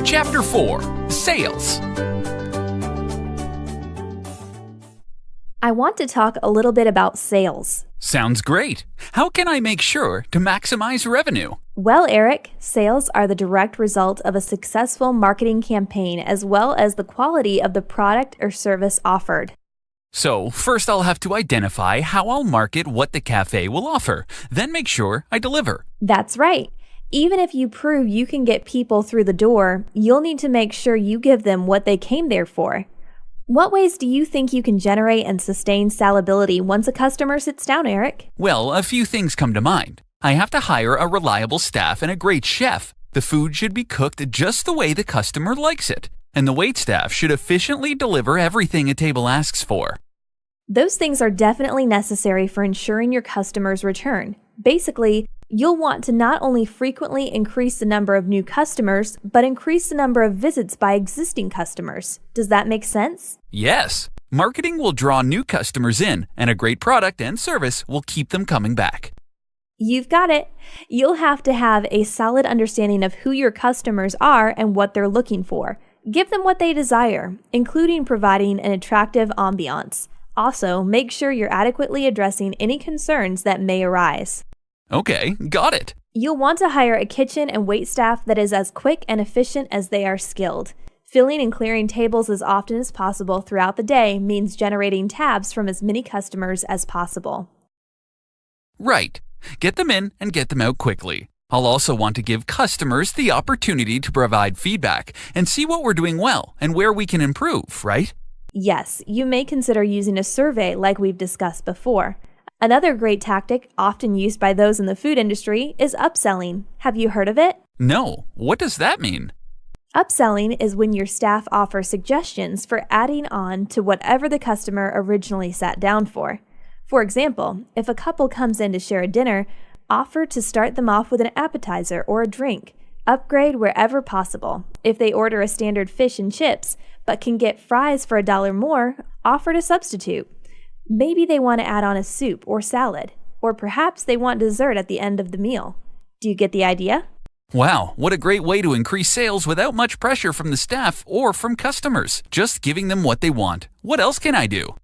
Chapter 4. Sales. I want to talk a little bit about sales. Sounds great. How can I make sure to maximize revenue? Well, Eric, sales are the direct result of a successful marketing campaign as well as the quality of the product or service offered. So, first I'll have to identify how I'll market what the cafe will offer, then make sure I deliver. That's right. Even if you prove you can get people through the door, you'll need to make sure you give them what they came there for. What ways do you think you can generate and sustain salability once a customer sits down, Eric? Well, a few things come to mind. I have to hire a reliable staff and a great chef. The food should be cooked just the way the customer likes it. And the waitstaff should efficiently deliver everything a table asks for. Those things are definitely necessary for ensuring your customers return. Basically, you'll want to not only frequently increase the number of new customers, but increase the number of visits by existing customers. Does that make sense? Yes. Marketing will draw new customers in, and a great product and service will keep them coming back. You've got it. You'll have to have a solid understanding of who your customers are and what they're looking for. Give them what they desire, including providing an attractive ambiance. Also, make sure you're adequately addressing any concerns that may arise. Okay, got it. You'll want to hire a kitchen and waitstaff that is as quick and efficient as they are skilled. Filling and clearing tables as often as possible throughout the day means generating tabs from as many customers as possible. Right. Get them in and get them out quickly. I'll also want to give customers the opportunity to provide feedback and see what we're doing well and where we can improve, right? Yes, you may consider using a survey like we've discussed before. Another great tactic, often used by those in the food industry, is upselling. Have you heard of it? No. What does that mean? Upselling is when your staff offers suggestions for adding on to whatever the customer originally sat down for. For example, if a couple comes in to share a dinner, offer to start them off with an appetizer or a drink. Upgrade wherever possible. If they order a standard fish and chips, but can get fries for $1 more, offer to substitute. Maybe they want to add on a soup or salad, or perhaps they want dessert at the end of the meal. Do you get the idea? Wow, what a great way to increase sales without much pressure from the staff or from customers. Just giving them what they want. What else can I do?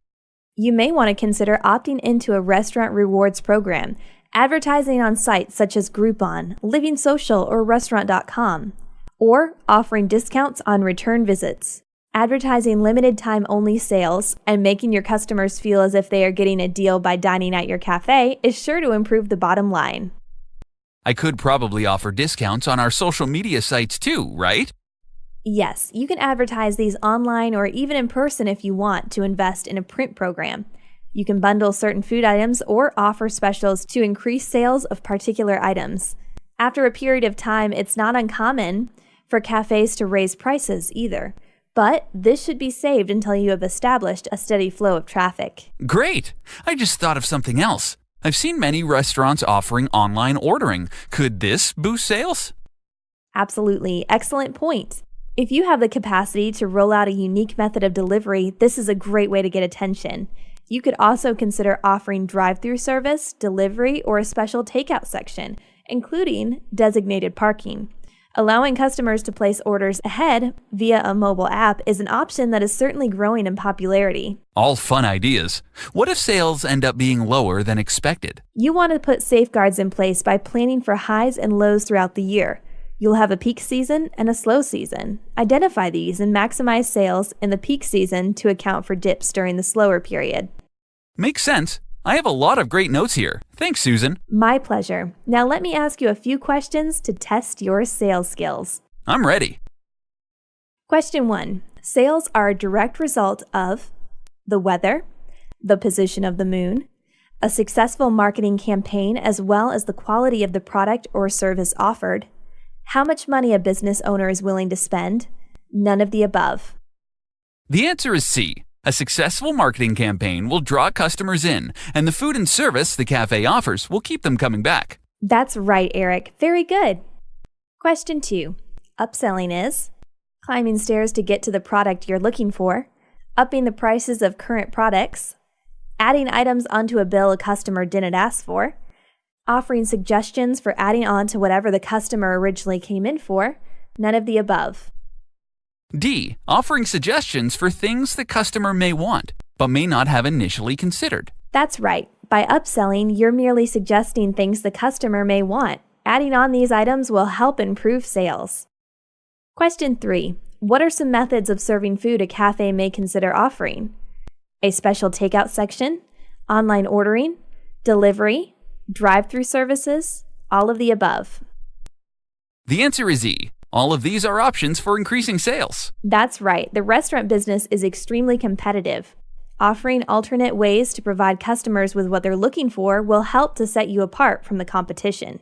You may want to consider opting into a restaurant rewards program, advertising on sites such as Groupon, Living Social, or Restaurant.com, or offering discounts on return visits. Advertising limited time only sales and making your customers feel as if they are getting a deal by dining at your cafe is sure to improve the bottom line. I could probably offer discounts on our social media sites too, right? Yes, you can advertise these online or even in person if you want to invest in a print program. You can bundle certain food items or offer specials to increase sales of particular items. After a period of time, it's not uncommon for cafes to raise prices either. But this should be saved until you have established a steady flow of traffic. Great! I just thought of something else. I've seen many restaurants offering online ordering. Could this boost sales? Absolutely. Excellent point. If you have the capacity to roll out a unique method of delivery, this is a great way to get attention. You could also consider offering drive-through service, delivery, or a special takeout section, including designated parking. Allowing customers to place orders ahead via a mobile app is an option that is certainly growing in popularity. All fun ideas. What if sales end up being lower than expected? You want to put safeguards in place by planning for highs and lows throughout the year. You'll have a peak season and a slow season. Identify these and maximize sales in the peak season to account for dips during the slower period. Makes sense. I have a lot of great notes here. Thanks, Susan. My pleasure. Now let me ask you a few questions to test your sales skills. I'm ready. Question 1. Sales are a direct result of the weather, the position of the moon, a successful marketing campaign, as well as the quality of the product or service offered, how much money a business owner is willing to spend, none of the above. The answer is C. A successful marketing campaign will draw customers in, and the food and service the cafe offers will keep them coming back. That's right, Eric. Very good. Question 2. Upselling is climbing stairs to get to the product you're looking for, upping the prices of current products, adding items onto a bill a customer didn't ask for, Offering suggestions for adding on to whatever the customer originally came in for. None of the above. D. Offering suggestions for things the customer may want, but may not have initially considered. That's right. By upselling, you're merely suggesting things the customer may want. Adding on these items will help improve sales. Question 3. What are some methods of serving food a cafe may consider offering? A special takeout section, online ordering, delivery, drive-through services, all of the above. The answer is E. All of these are options for increasing sales. That's right. The restaurant business is extremely competitive. Offering alternate ways to provide customers with what they're looking for will help to set you apart from the competition.